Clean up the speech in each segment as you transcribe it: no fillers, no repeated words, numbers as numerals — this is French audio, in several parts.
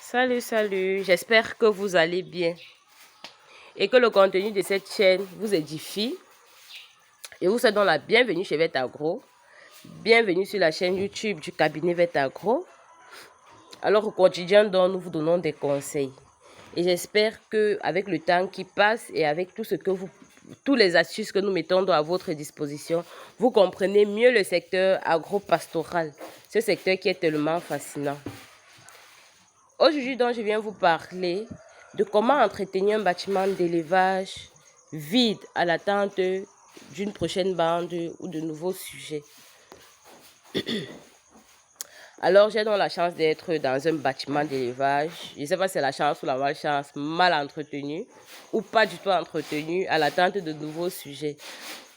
Salut, j'espère que vous allez bien et que le contenu de cette chaîne vous édifie. Et vous souhaite donc la bienvenue chez Vetagro. Bienvenue sur la chaîne YouTube du cabinet Vetagro. Alors au quotidien, donc, nous vous donnons des conseils. Et j'espère que avec le temps qui passe et avec tous les astuces que nous mettons à votre disposition, vous comprenez mieux le secteur agro-pastoral. Ce secteur qui est tellement fascinant. Aujourd'hui, donc, je viens vous parler de comment entretenir un bâtiment d'élevage vide à l'attente d'une prochaine bande ou de nouveaux sujets. Alors, j'ai donc la chance d'être dans un bâtiment d'élevage. Je ne sais pas si c'est la chance ou la malchance, mal entretenu ou pas du tout entretenu à l'attente de nouveaux sujets.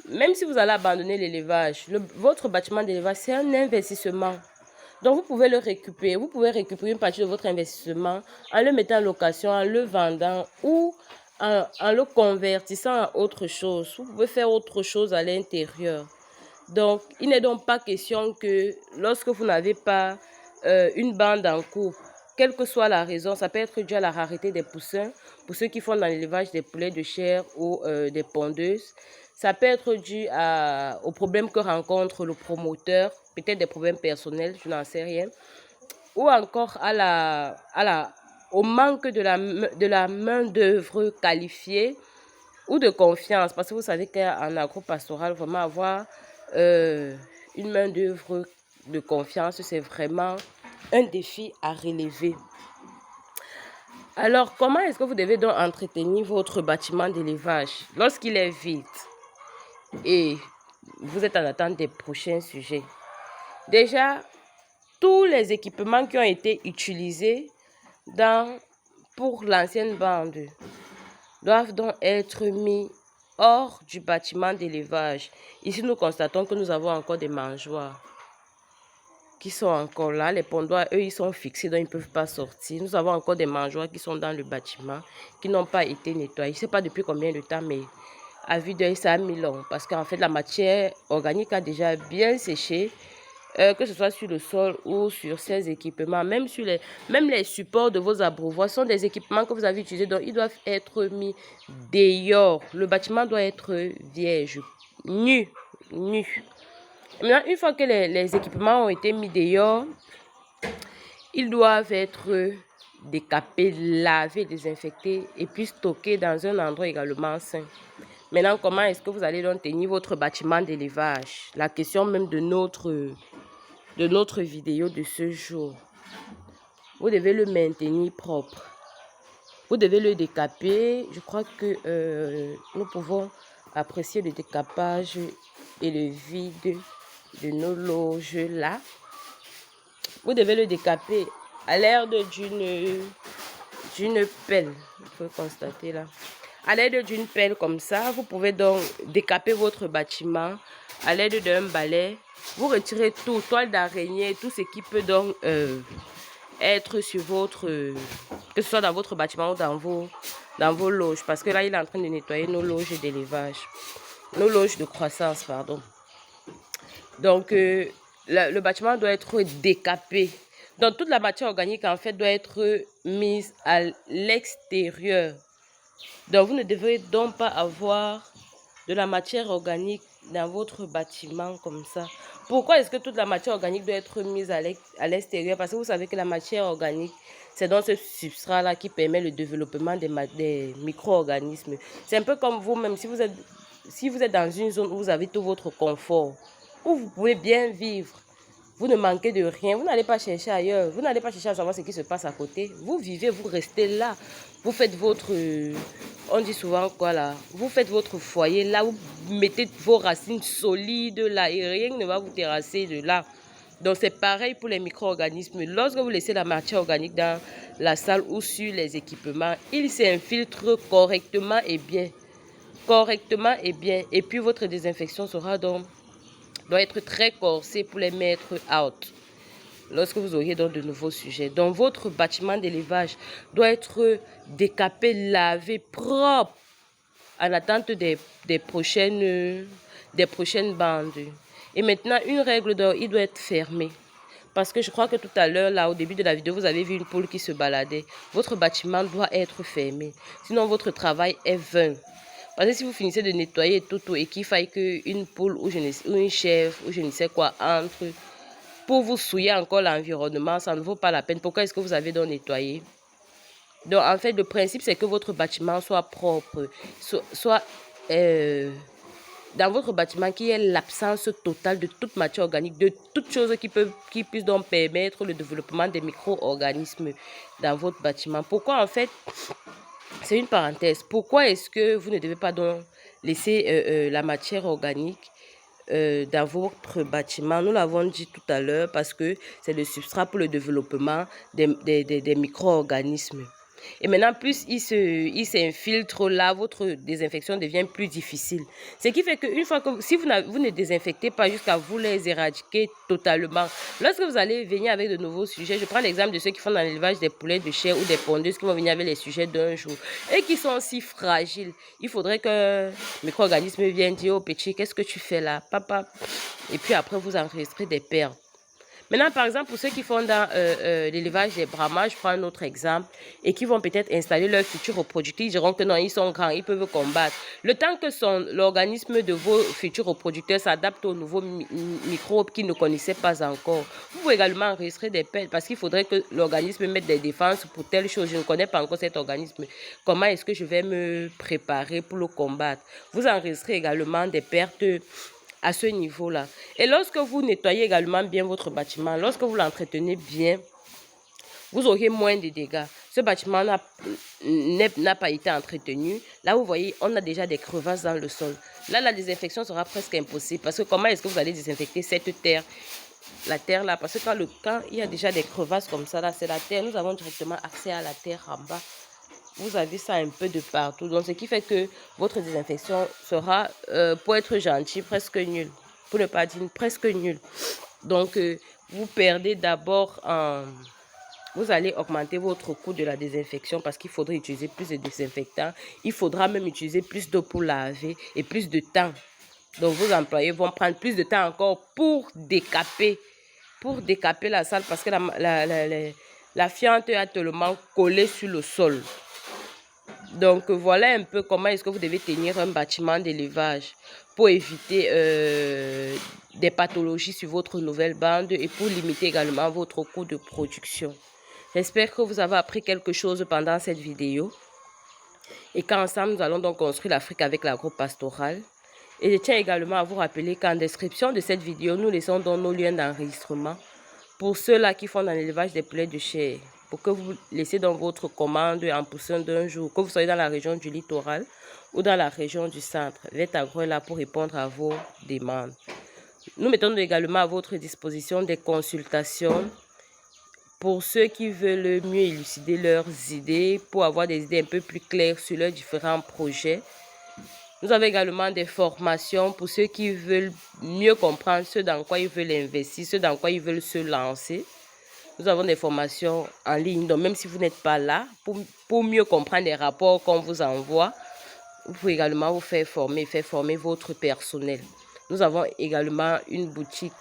Même si vous allez abandonner l'élevage, votre bâtiment d'élevage, c'est un investissement. Donc, vous pouvez le récupérer. Vous pouvez récupérer une partie de votre investissement en le mettant en location, en le vendant ou en le convertissant en autre chose. Vous pouvez faire autre chose à l'intérieur. Donc, il n'est donc pas question que lorsque vous n'avez pas une bande en cours, quelle que soit la raison, ça peut être dû à la rareté des poussins, pour ceux qui font dans l'élevage des poulets de chair ou des pondeuses. Ça peut être dû aux problèmes que rencontre le promoteur, peut-être des problèmes personnels, je n'en sais rien. Ou encore au manque de la main-d'œuvre qualifiée ou de confiance. Parce que vous savez qu'en agro-pastoral, vraiment avoir une main-d'œuvre de confiance, c'est vraiment un défi à relever. Alors, comment est-ce que vous devez donc entretenir votre bâtiment d'élevage lorsqu'il est vide et vous êtes en attente des prochains sujets? Déjà, tous les équipements qui ont été utilisés pour l'ancienne bande doivent donc être mis hors du bâtiment d'élevage. Ici, nous constatons que nous avons encore des mangeoires qui sont encore là. Les pondoirs, eux, ils sont fixés, donc ils ne peuvent pas sortir. Nous avons encore des mangeoires qui sont dans le bâtiment, qui n'ont pas été nettoyés. Je ne sais pas depuis combien de temps, mais à vue d'œil, ça a mis long. Parce qu'en fait, la matière organique a déjà bien séché, que ce soit sur le sol ou sur ces équipements. Même les supports de vos abreuvoirs sont des équipements que vous avez utilisés, donc ils doivent être mis dehors. Le bâtiment doit être vierge, nu. Maintenant, une fois que les équipements ont été mis dehors, ils doivent être décapés, lavés, désinfectés et puis stockés dans un endroit également sain. Maintenant, comment est-ce que vous allez donc tenir votre bâtiment d'élevage? La question même de notre vidéo de ce jour. Vous devez le maintenir propre. Vous devez le décaper. Je crois que nous pouvons apprécier le décapage et le vide de nos loges là. Vous devez le décaper à l'aide d'une pelle. Il faut constater là. À l'aide d'une pelle comme ça, vous pouvez donc décaper votre bâtiment à l'aide d'un balai. Vous retirez tout, toile d'araignée, tout ce qui peut donc être sur que ce soit dans votre bâtiment ou dans vos loges. Parce que là, il est en train de nettoyer nos loges d'élevage. Nos loges de croissance, pardon. Donc, le bâtiment doit être décapé. Donc, toute la matière organique, en fait, doit être mise à l'extérieur. Donc, vous ne devez donc pas avoir de la matière organique dans votre bâtiment comme ça. Pourquoi est-ce que toute la matière organique doit être mise à l'extérieur? Parce que vous savez que la matière organique, c'est dans ce substrat-là qui permet le développement des micro-organismes. C'est un peu comme vous-même, si vous êtes dans une zone où vous avez tout votre confort, où vous pouvez bien vivre, vous ne manquez de rien, vous n'allez pas chercher ailleurs, vous n'allez pas chercher à savoir ce qui se passe à côté. Vous vivez, vous restez là, vous faites on dit souvent quoi là, vous faites votre foyer là, vous mettez vos racines solides là et rien ne va vous terrasser de là. Donc c'est pareil pour les micro-organismes. Lorsque vous laissez la matière organique dans la salle ou sur les équipements, ils s'infiltrent correctement et bien. Et puis votre désinfection doit être très corsée pour les mettre out lorsque vous auriez donc de nouveaux sujets. Donc votre bâtiment d'élevage doit être décapé, lavé, propre en attente des prochaines bandes. Et maintenant, une règle d'or, il doit être fermé. Parce que je crois que tout à l'heure, là, au début de la vidéo, vous avez vu une poule qui se baladait. Votre bâtiment doit être fermé. Sinon, votre travail est vain. Parce que si vous finissez de nettoyer tout et qu'il faille qu'une poule ou une chèvre ou je ne sais quoi entre pour vous souiller encore l'environnement, ça ne vaut pas la peine. Pourquoi est-ce que vous avez donc nettoyé? Donc, en fait, le principe, c'est que votre bâtiment soit propre, soit dans votre bâtiment, qu'il y ait l'absence totale de toute matière organique, de toute chose qui puisse donc permettre le développement des micro-organismes dans votre bâtiment. Pourquoi, en fait, c'est une parenthèse, pourquoi est-ce que vous ne devez pas donc laisser la matière organique dans votre bâtiment? Nous l'avons dit tout à l'heure parce que c'est le substrat pour le développement des micro-organismes. Et maintenant, plus il s'infiltre là, votre désinfection devient plus difficile. Ce qui fait qu'une fois que, si vous ne désinfectez pas jusqu'à vous les éradiquer totalement, lorsque vous allez venir avec de nouveaux sujets, je prends l'exemple de ceux qui font dans l'élevage des poulets de chair ou des pondeuses qui vont venir avec les sujets d'un jour et qui sont si fragiles. Il faudrait que le micro-organisme vienne dire au petit, qu'est-ce que tu fais là, papa? Et puis après, vous enregistrez des pertes. Maintenant, par exemple, pour ceux qui font dans l'élevage des brahmas, je prends un autre exemple, et qui vont peut-être installer leur futur reproducteurs, ils diront que non, ils sont grands, ils peuvent combattre. Le temps que l'organisme de vos futurs reproducteurs s'adapte aux nouveaux microbes qu'ils ne connaissaient pas encore. Vous pouvez également enregistrer des pertes parce qu'il faudrait que l'organisme mette des défenses pour telle chose. Je ne connais pas encore cet organisme. Comment est-ce que je vais me préparer pour le combattre? Vous enregistrez également des pertes à ce niveau-là. Et lorsque vous nettoyez également bien votre bâtiment, lorsque vous l'entretenez bien, vous aurez moins de dégâts. Ce bâtiment n'a pas été entretenu. Là, vous voyez, on a déjà des crevasses dans le sol. Là, la désinfection sera presque impossible. Parce que comment est-ce que vous allez désinfecter cette terre? La terre là, parce que quand il y a déjà des crevasses comme ça, là, c'est la terre. Nous avons directement accès à la terre en bas. Vous avez ça un peu de partout. Donc, ce qui fait que votre désinfection sera, pour être gentil, presque nulle. Pour ne pas dire presque nulle. Donc, vous perdez d'abord vous allez augmenter votre coût de la désinfection parce qu'il faudra utiliser plus de désinfectants. Il faudra même utiliser plus d'eau pour laver et plus de temps. Donc, vos employés vont prendre plus de temps encore pour décaper la salle parce que la fiente a tellement collé sur le sol. Donc, voilà un peu comment est-ce que vous devez tenir un bâtiment d'élevage pour éviter des pathologies sur votre nouvelle bande et pour limiter également votre coût de production. J'espère que vous avez appris quelque chose pendant cette vidéo et qu'ensemble, nous allons donc construire l'Afrique avec l'agro-pastoral. Et je tiens également à vous rappeler qu'en description de cette vidéo, nous laissons donc nos liens d'enregistrement pour ceux-là qui font dans l'élevage des poulets de chair, pour que vous laissiez dans votre commande en poussant d'un jour, que vous soyez dans la région du littoral ou dans la région du centre. Vetagro est là pour répondre à vos demandes. Nous mettons également à votre disposition des consultations pour ceux qui veulent mieux élucider leurs idées, pour avoir des idées un peu plus claires sur leurs différents projets. Nous avons également des formations pour ceux qui veulent mieux comprendre ce dans quoi ils veulent investir, ce dans quoi ils veulent se lancer. Nous avons des formations en ligne, donc même si vous n'êtes pas là, pour mieux comprendre les rapports qu'on vous envoie, vous pouvez également vous faire former votre personnel. Nous avons également une boutique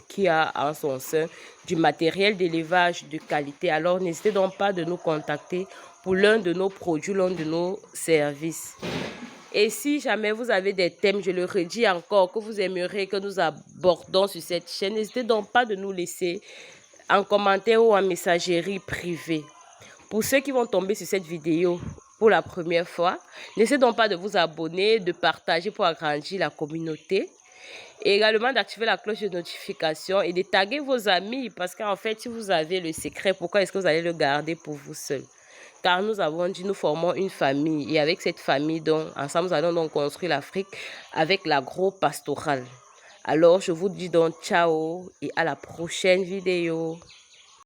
qui a en son sein du matériel d'élevage de qualité. Alors n'hésitez donc pas de nous contacter pour l'un de nos produits, l'un de nos services. Et si jamais vous avez des thèmes, je le redis encore, que vous aimeriez que nous abordons sur cette chaîne, n'hésitez donc pas de nous laisser en commentaire ou en messagerie privée. Pour ceux qui vont tomber sur cette vidéo pour la première fois, n'hésitez donc pas de vous abonner, de partager pour agrandir la communauté. Et également d'activer la cloche de notification et de taguer vos amis. Parce qu'en fait, si vous avez le secret, pourquoi est-ce que vous allez le garder pour vous seul? Car nous avons dit, nous formons une famille. Et avec cette famille, donc, ensemble, nous allons donc construire l'Afrique avec l'agro-pastoral. Alors, je vous dis donc ciao et à la prochaine vidéo.